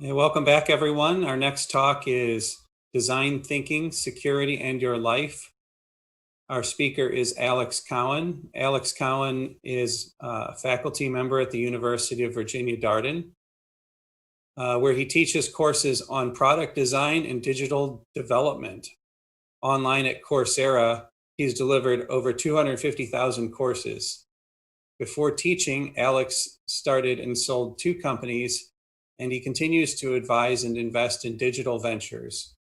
Hey, welcome back, everyone. Our next talk is Design Thinking, Security, and Your Life. Our speaker is Alex Cowan. Alex Cowan is a faculty member at the University of Virginia, Darden, where he teaches courses on product design and digital development. Online at Coursera, he's delivered over 250,000 courses. Before teaching, Alex started and sold 2 companies, and he continues to advise and invest in digital ventures.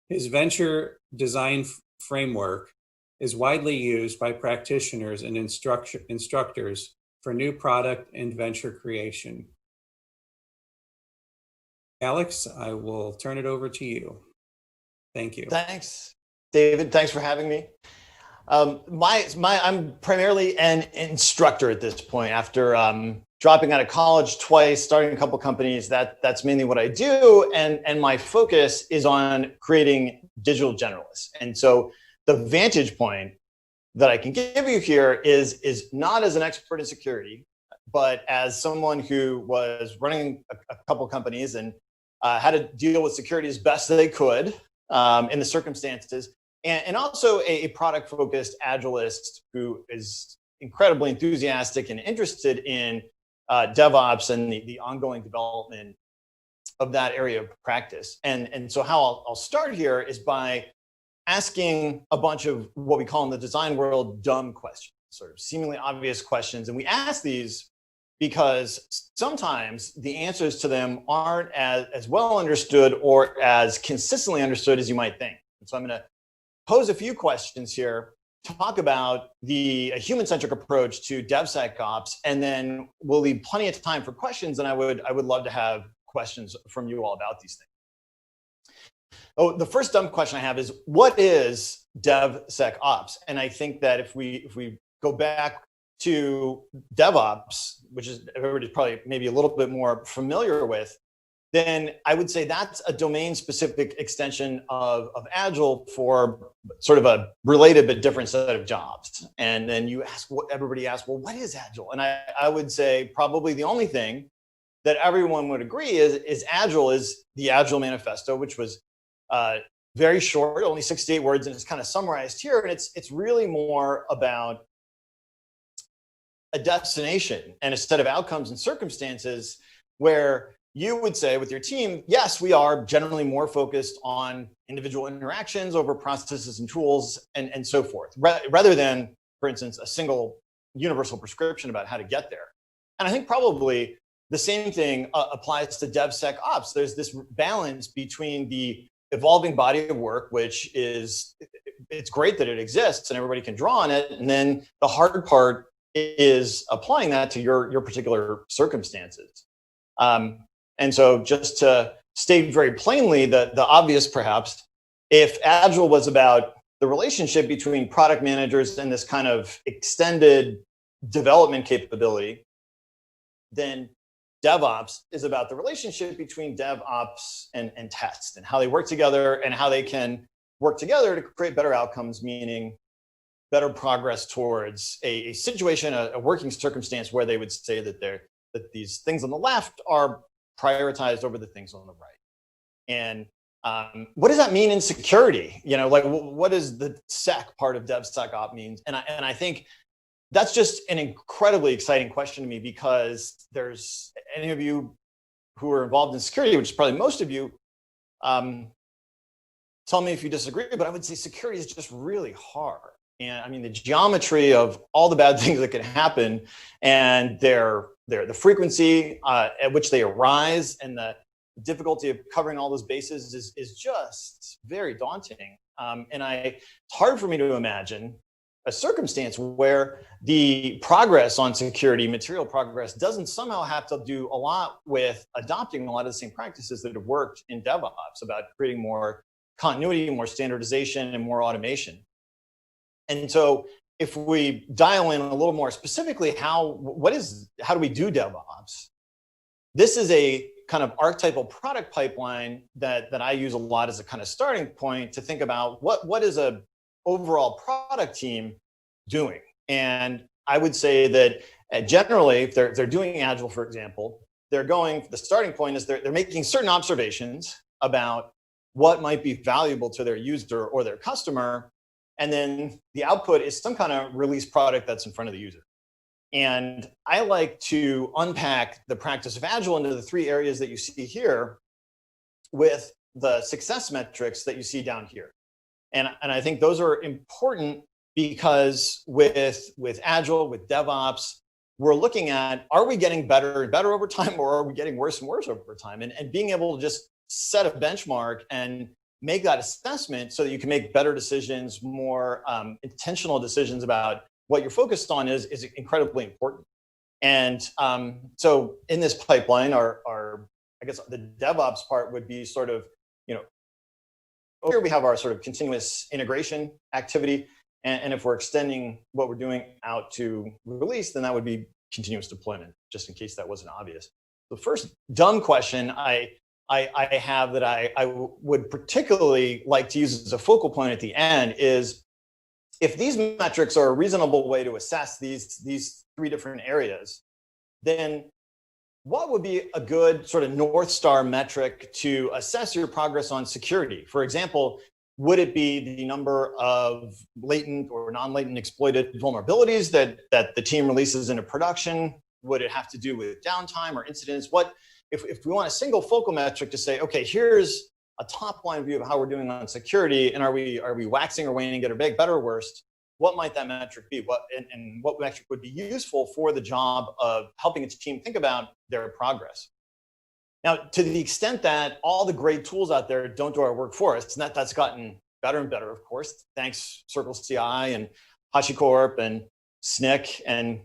His venture design framework is widely used by practitioners and instructors for new product and venture creation. Alex, I will turn it over to you. Thank you. Thanks, David. Thanks for having me. I'm primarily an instructor at this point. After dropping out of college twice, starting a couple companies, that's mainly what I do. And my focus is on creating digital generalists. And so the vantage point that I can give you here is not as an expert in security, but as someone who was running a couple companies and had to deal with security as best they could in the circumstances. And also a product-focused agilist who is incredibly enthusiastic and interested in DevOps and the ongoing development of that area of practice. And so how I'll start here is by asking a bunch of what we call in the design world dumb questions, sort of seemingly obvious questions. And we ask these because sometimes the answers to them aren't as well understood or as consistently understood as you might think. And so I'm going to pose a few questions here, talk about a human-centric approach to DevSecOps, and then we'll leave plenty of time for questions. And I would love to have questions from you all about these things. Oh, the first dumb question I have is, what is DevSecOps? And I think that if we go back to DevOps, which is everybody's probably maybe a little bit more familiar with, then I would say that's a domain-specific extension of Agile for sort of a related but different set of jobs. And then everybody asks, well, what is Agile? And I would say probably the only thing that everyone would agree is Agile is the Agile Manifesto, which was very short, only 68 words, and it's kind of summarized here. And it's really more about a destination and a set of outcomes and circumstances where you would say with your team, yes, we are generally more focused on individual interactions over processes and tools and so forth, rather than, for instance, a single universal prescription about how to get there. And I think probably the same thing applies to DevSecOps. There's this balance between the evolving body of work, which it's great that it exists and everybody can draw on it. And then the hard part is applying that to your particular circumstances. And so just to state very plainly the obvious, perhaps, if Agile was about the relationship between product managers and this kind of extended development capability, then DevOps is about the relationship between DevOps and test and how they work together and how they can work together to create better outcomes, meaning better progress towards a situation, a working circumstance where they would say that these things on the left are prioritized over the things on the right. And what does that mean in security? Like what does the sec part of DevSecOps means? And I think that's just an incredibly exciting question to me, because there's any of you who are involved in security, which is probably most of you, tell me if you disagree, but I would say security is just really hard. And I mean, the geometry of all the bad things that can happen and the frequency at which they arise and the difficulty of covering all those bases is just very daunting. And it's hard for me to imagine a circumstance where the progress on security, material progress, doesn't somehow have to do a lot with adopting a lot of the same practices that have worked in DevOps about creating more continuity, more standardization, and more automation. And so if we dial in a little more specifically, how do we do DevOps? This is a kind of archetypal product pipeline that I use a lot as a kind of starting point to think about what is a overall product team doing. And I would say that generally, if they're doing Agile, for example, the starting point is they're making certain observations about what might be valuable to their user or their customer. And then the output is some kind of release product that's in front of the user. And I like to unpack the practice of Agile into the 3 areas that you see here with the success metrics that you see down here. And I think those are important because with Agile, with DevOps, we're looking at, are we getting better and better over time, or are we getting worse and worse over time? And being able to just set a benchmark and make that assessment so that you can make better decisions, more intentional decisions about what you're focused on is incredibly important. And so in this pipeline, I guess the DevOps part would be sort of, here we have our sort of continuous integration activity. And if we're extending what we're doing out to release, then that would be continuous deployment, just in case that wasn't obvious. The first dumb question I have that I would particularly like to use as a focal point at the end is, if these metrics are a reasonable way to assess these 3 different areas, then what would be a good sort of North Star metric to assess your progress on security? For example, would it be the number of latent or non-latent exploited vulnerabilities that the team releases into production? Would it have to do with downtime or incidents? If we want a single focal metric to say, okay, here's a top line view of how we're doing on security, and are we waxing or waning, get better or worse? What might that metric be? What metric would be useful for the job of helping its team think about their progress? Now, to the extent that all the great tools out there don't do our work for us, and that's gotten better and better, of course, thanks Circle CI and HashiCorp and SNCC and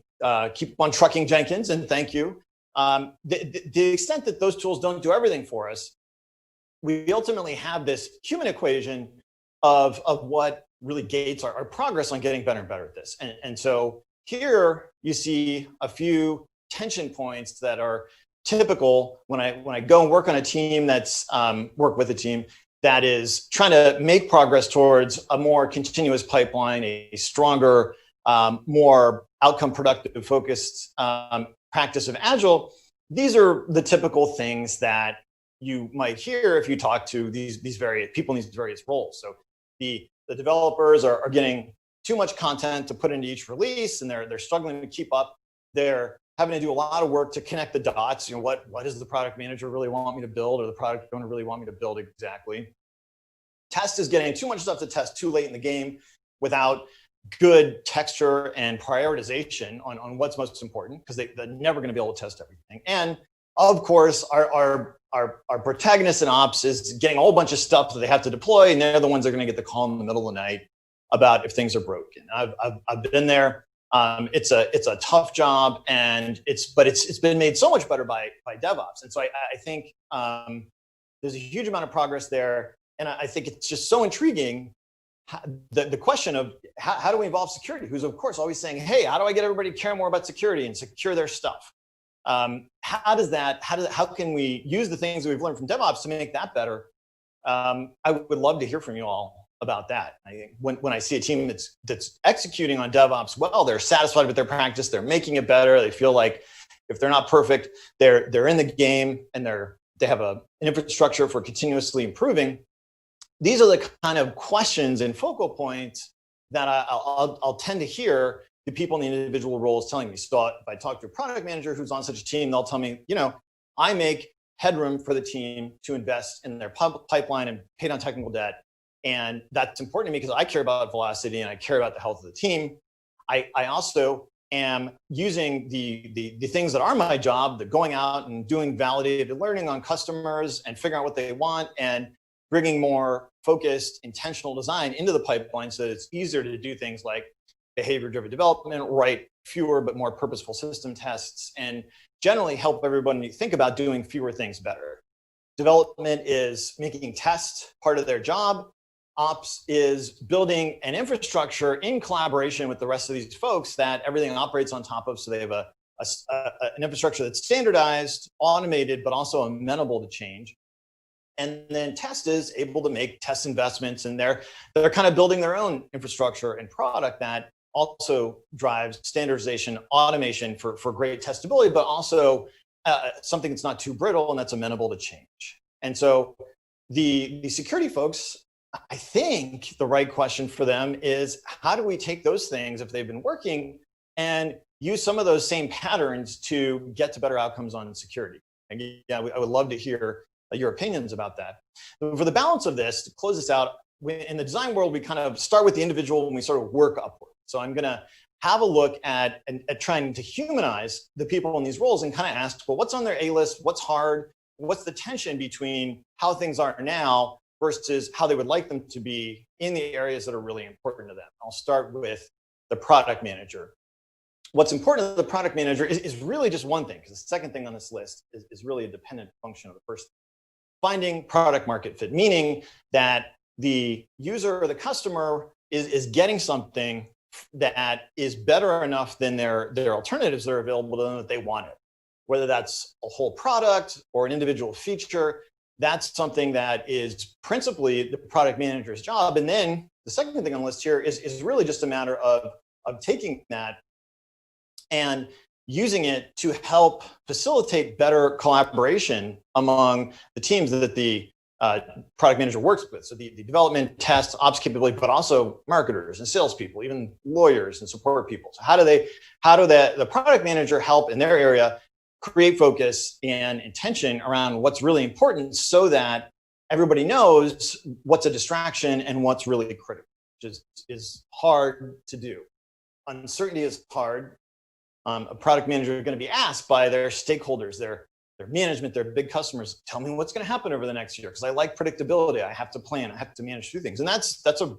keep on trucking Jenkins, and thank you. The extent that those tools don't do everything for us, we ultimately have this human equation of what really gates our progress on getting better and better at this. And so here you see a few tension points that are typical when I go and work on a team work with a team that is trying to make progress towards a more continuous pipeline, a stronger, more outcome productive focused practice of Agile. These are the typical things that you might hear if you talk to these various people in these various roles. So the developers are getting too much content to put into each release, and they're struggling to keep up. They're having to do a lot of work to connect the dots. What does the product manager really want me to build, or the product owner really want me to build exactly? Test is getting too much stuff to test too late in the game without good texture and prioritization on what's most important, because they're never going to be able to test everything. And of course, our protagonist in ops is getting a whole bunch of stuff that they have to deploy, and they're the ones that are going to get the call in the middle of the night about if things are broken. I've been there. It's a tough job, and it's been made so much better by DevOps. And so I think there's a huge amount of progress there, and I think it's just so intriguing. The question of how do we involve security? Who's of course always saying, hey, how do I get everybody to care more about security and secure their stuff? How can we use the things that we've learned from DevOps to make that better? I would love to hear from you all about that. I think when I see a team that's executing on DevOps well, they're satisfied with their practice, they're making it better. They feel like if they're not perfect, they're in the game, and they have an infrastructure for continuously improving. These are the kind of questions and focal points that I'll tend to hear the people in the individual roles telling me. So if I talk to a product manager who's on such a team, they'll tell me, I make headroom for the team to invest in their pipeline and pay down technical debt. And that's important to me because I care about velocity and I care about the health of the team. I also am using the things that are my job, the going out and doing validated learning on customers and figuring out what they want and bringing more focused, intentional design into the pipeline so that it's easier to do things like behavior-driven development, write fewer but more purposeful system tests, and generally help everybody think about doing fewer things better. Development is making tests part of their job. Ops is building an infrastructure in collaboration with the rest of these folks that everything operates on top of, so they have an infrastructure that's standardized, automated, but also amenable to change. And then test is able to make test investments, and they're kind of building their own infrastructure and product that also drives standardization, automation for great testability, but also something that's not too brittle and that's amenable to change. And so the security folks, I think the right question for them is, how do we take those things, if they've been working, and use some of those same patterns to get to better outcomes on security? And yeah, I would love to hear your opinions about that. For the balance of this, to close this out, in the design world, we kind of start with the individual and we sort of work upward. So I'm going to have a look at trying to humanize the people in these roles and kind of ask, well, what's on their A-list? What's hard? What's the tension between how things are now versus how they would like them to be in the areas that are really important to them? I'll start with the product manager. What's important to the product manager is really just one thing, because the second thing on this list is really a dependent function of the first. Finding product market fit, meaning that the user or the customer is getting something that is better enough than their alternatives that are available to them that they want it. Whether that's a whole product or an individual feature, that's something that is principally the product manager's job. And then the second thing on the list here is really just a matter of taking that and using it to help facilitate better collaboration among the teams that the product manager works with. So the development, test, ops capability, but also marketers and salespeople, even lawyers and support people. So how do the product manager help in their area create focus and intention around what's really important, so that everybody knows what's a distraction and what's really critical, which is hard to do. Uncertainty is hard. A product manager is going to be asked by their stakeholders, their management, their big customers, tell me what's going to happen over the next year, because I like predictability. I have to plan. I have to manage through things. And that's a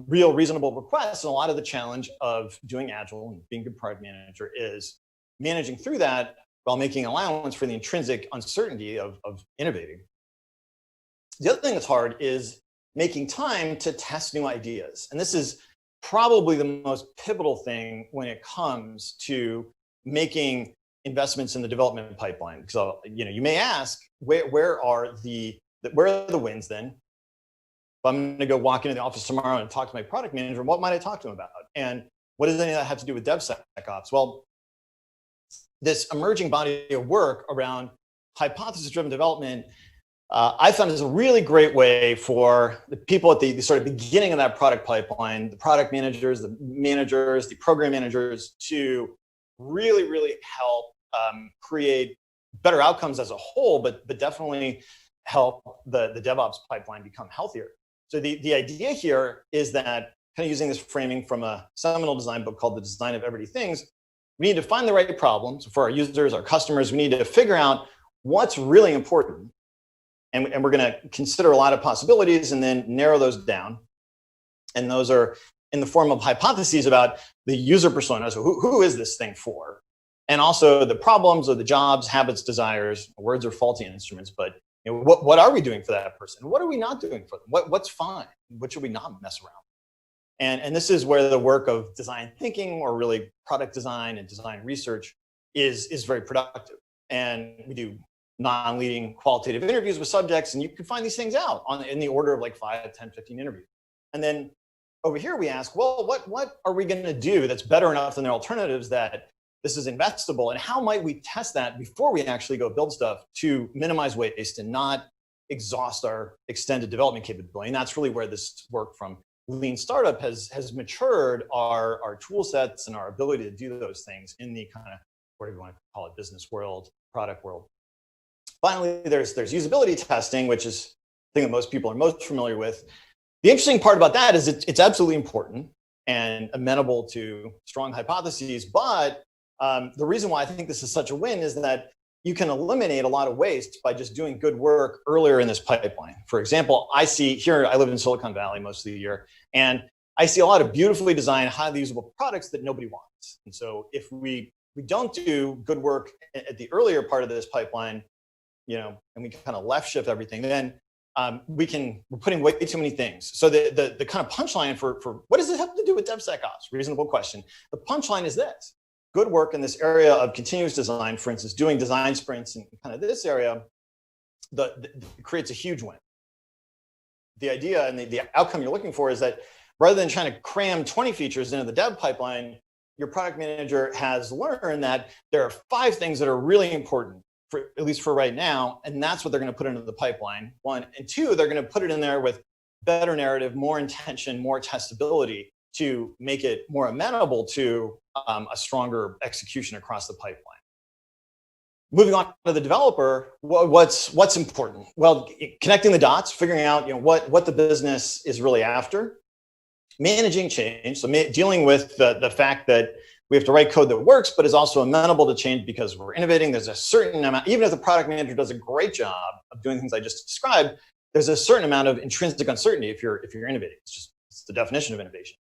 real reasonable request. And a lot of the challenge of doing Agile and being a good product manager is managing through that while making allowance for the intrinsic uncertainty of innovating. The other thing that's hard is making time to test new ideas. And this is probably the most pivotal thing when it comes to making investments in the development pipeline. So, you may ask, where are the wins then? If I'm going to go walk into the office tomorrow and talk to my product manager, what might I talk to him about? And what does any of that have to do with DevSecOps? Well, this emerging body of work around hypothesis-driven development, I found is a really great way for the people at the sort of beginning of that product pipeline, the product managers, the program managers, to really, really help create better outcomes as a whole, but definitely help the DevOps pipeline become healthier. So the idea here is that, kind of using this framing from a seminal design book called The Design of Everyday Things, we need to find the right problems for our users, our customers. We need to figure out what's really important. And we're going to consider a lot of possibilities and then narrow those down. And those are in the form of hypotheses about the user persona. So who is this thing for? And also the problems or the jobs, habits, desires. Words are faulty instruments, but what are we doing for that person? What are we not doing for them? What's fine? What should we not mess around? And this is where the work of design thinking, or really product design and design research, is very productive. And we do non-leading qualitative interviews with subjects, and you can find these things out in the order of like 5, 10, 15 interviews. And then over here we ask, well, what are we going to do that's better enough than their alternatives that this is investable? And how might we test that before we actually go build stuff to minimize waste and not exhaust our extended development capability? And that's really where this work from Lean Startup has matured our tool sets and our ability to do those things in the kind of, whatever you want to call it, business world, product world. Finally, there's usability testing, which is the thing that most people are most familiar with. The interesting part about that is it's absolutely important and amenable to strong hypotheses. But the reason why I think this is such a win is that you can eliminate a lot of waste by just doing good work earlier in this pipeline. For example, I live in Silicon Valley most of the year, and I see a lot of beautifully designed, highly usable products that nobody wants. And so if we don't do good work at the earlier part of this pipeline, and we kind of left shift everything, then we're putting way too many things. So the kind of punchline for what does this have to do with DevSecOps? Reasonable question. The punchline is this: good work in this area of continuous design, for instance, doing design sprints in kind of this area, creates a huge win. The idea and the outcome you're looking for is that rather than trying to cram 20 features into the dev pipeline, your product manager has learned that there are 5 things that are really important for at least for right now, and that's what they're going to put into the pipeline. One, and two, they're going to put it in there with better narrative, more intention, more testability to make it more amenable to a stronger execution across the pipeline. Moving on to the developer, what's important? Well, connecting the dots, figuring out what the business is really after, managing change, so dealing with the fact that we have to write code that works, but is also amenable to change because we're innovating. There's a certain amount, even if the product manager does a great job of doing things I just described, there's a certain amount of intrinsic uncertainty if you're innovating. It's the definition of innovation.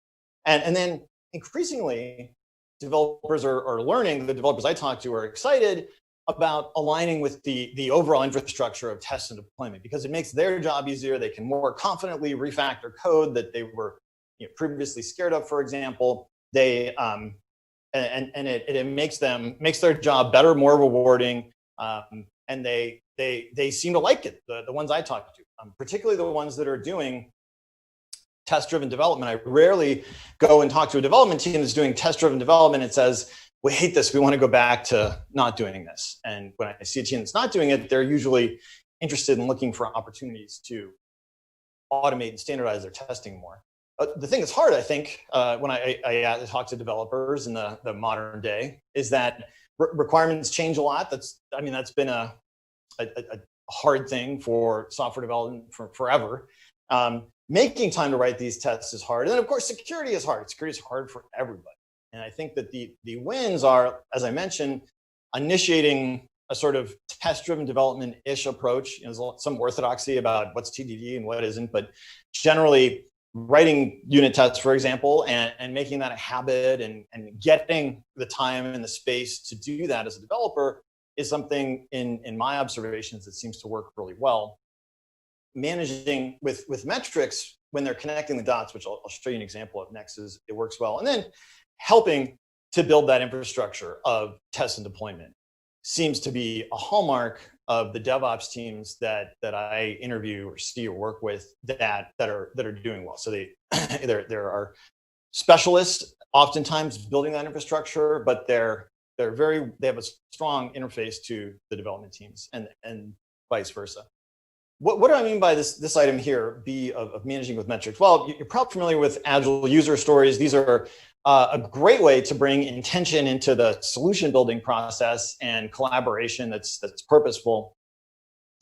And then increasingly, developers are learning, the developers I talk to are excited about aligning with the overall infrastructure of test and deployment because it makes their job easier. They can more confidently refactor code that they were previously scared of, for example. They it makes their job better, more rewarding, and they seem to like it. The ones I talk to, particularly the ones that are doing test-driven development. I rarely go and talk to a development team that's doing test-driven development and says, we hate this, we want to go back to not doing this. And when I see a team that's not doing it, they're usually interested in looking for opportunities to automate and standardize their testing more. The thing that's hard, I think, when I talk to developers in the modern day is that requirements change a lot. That's been a hard thing for software development for forever. Making time to write these tests is hard. And then, of course, security is hard. Security is hard for everybody. And I think that the wins are, as I mentioned, initiating a sort of test-driven development-ish approach. There's some orthodoxy about what's TDD and what isn't, but generally writing unit tests, for example, and making that a habit and getting the time and the space to do that as a developer is something in my observations that seems to work really well. Managing with metrics when they're connecting the dots, which I'll show you an example of next, is it works well. And then helping to build that infrastructure of test and deployment seems to be a hallmark of the DevOps teams that I interview or see or work with that are doing well. So there are specialists oftentimes building that infrastructure, but they have a strong interface to the development teams and vice versa. What do I mean by this item here, B of managing with metrics? Well, you're probably familiar with Agile user stories. These are a great way to bring intention into the solution building process and collaboration that's purposeful.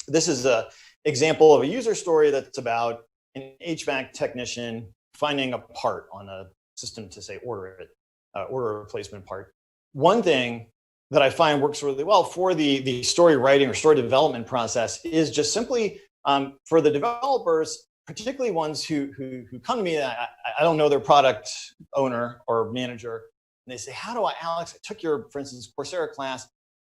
This is an example of a user story that's about an HVAC technician finding a part on a system to say order a replacement part. One thing that I find works really well for the story writing or story development process is just simply for the developers, particularly ones who come to me, I don't know their product owner or manager, and they say, how do I, Alex, I took your, for instance, Coursera class,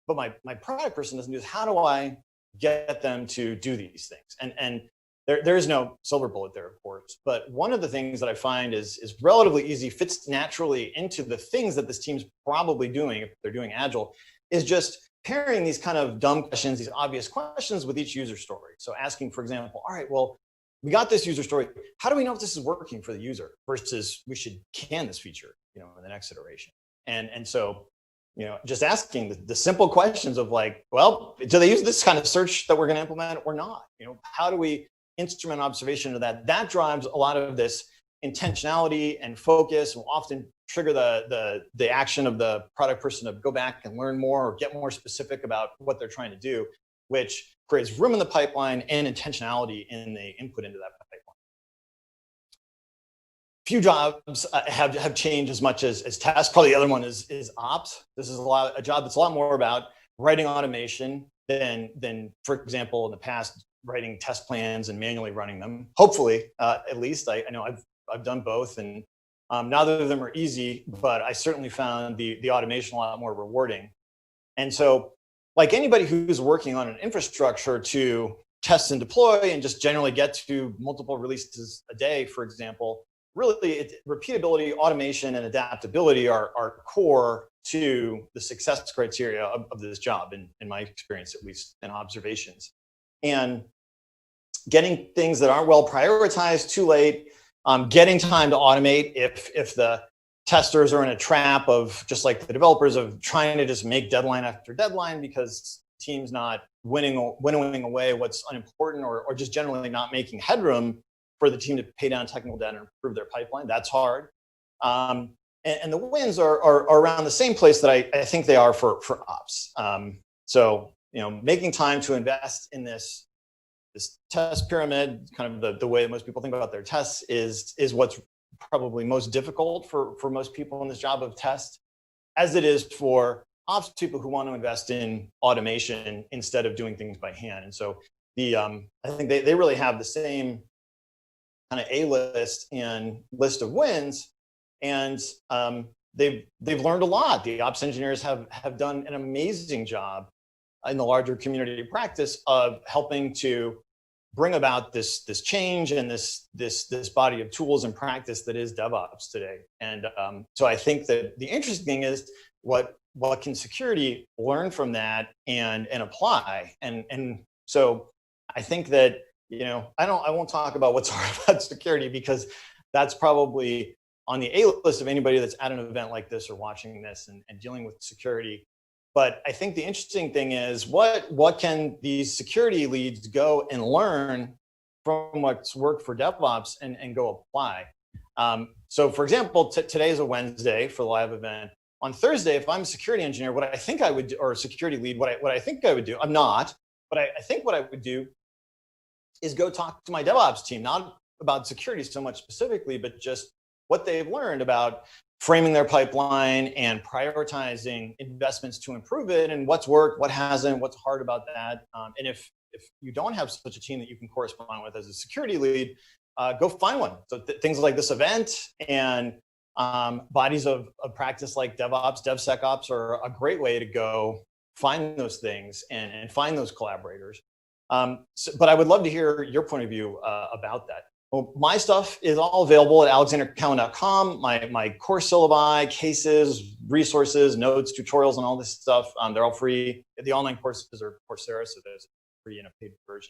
but my product person doesn't do this. How do I get them to do these things? And there is no silver bullet there, of course. But one of the things that I find is relatively easy, fits naturally into the things that this team's probably doing if they're doing Agile, is just pairing these kind of dumb questions, these obvious questions with each user story. So asking, for example, all right, well, we got this user story. How do we know if this is working for the user versus we should can this feature, in the next iteration? And so, just asking the simple questions of like, well, do they use this kind of search that we're going to implement or not? How do we instrument observation of that? That drives a lot of this intentionality and focus, will often trigger the action of the product person to go back and learn more or get more specific about what they're trying to do, which creates room in the pipeline and intentionality in the input into that pipeline. Few jobs have changed as much as tests. Probably the other one is ops. This is a job that's a lot more about writing automation than, for example, in the past, writing test plans and manually running them. Hopefully, at least I know I've done both, and neither of them are easy, but I certainly found the automation a lot more rewarding. And so, like anybody who's working on an infrastructure to test and deploy and just generally get to multiple releases a day, for example, really repeatability, automation, and adaptability are core to the success criteria of this job, in my experience, at least, and observations. And getting things that aren't well prioritized too late, getting time to automate if the testers are in a trap of, just like the developers, of trying to just make deadline after deadline because team's not winnowing away what's unimportant, or just generally not making headroom for the team to pay down technical debt and improve their pipeline. That's hard. And the wins are around the same place that I think they are for ops. So, making time to invest in this test pyramid, kind of the way most people think about their tests, is what's probably most difficult for most people in this job of test, as it is for ops people who want to invest in automation instead of doing things by hand. And so I think they really have the same kind of A-list and list of wins. And they've learned a lot. The ops engineers have done an amazing job in the larger community practice of helping to bring about this change and this body of tools and practice that is DevOps today. And so I think that the interesting thing is what can security learn from that and apply. And so I think that, I won't talk about what's hard about security, because that's probably on the A-list of anybody that's at an event like this or watching this and dealing with security. But I think the interesting thing is what can these security leads go and learn from what's worked for DevOps and go apply. So for example, today is a Wednesday for the live event. On Thursday, if I'm a security engineer, what I think I would do, or a security lead, what I think I would do, I'm not, but I think what I would do is go talk to my DevOps team, not about security so much specifically, but just what they've learned about framing their pipeline and prioritizing investments to improve it, and what's worked, what hasn't, what's hard about that. And if you don't have such a team that you can correspond with as a security lead, go find one. So things like this event and bodies of practice like DevOps, DevSecOps are a great way to go find those things and find those collaborators. But I would love to hear your point of view about that. Well, my stuff is all available at alexandercowan.com. My course syllabi, cases, resources, notes, tutorials, and all this stuff, they're all free. The online courses are Coursera, so there's a free and a paid version.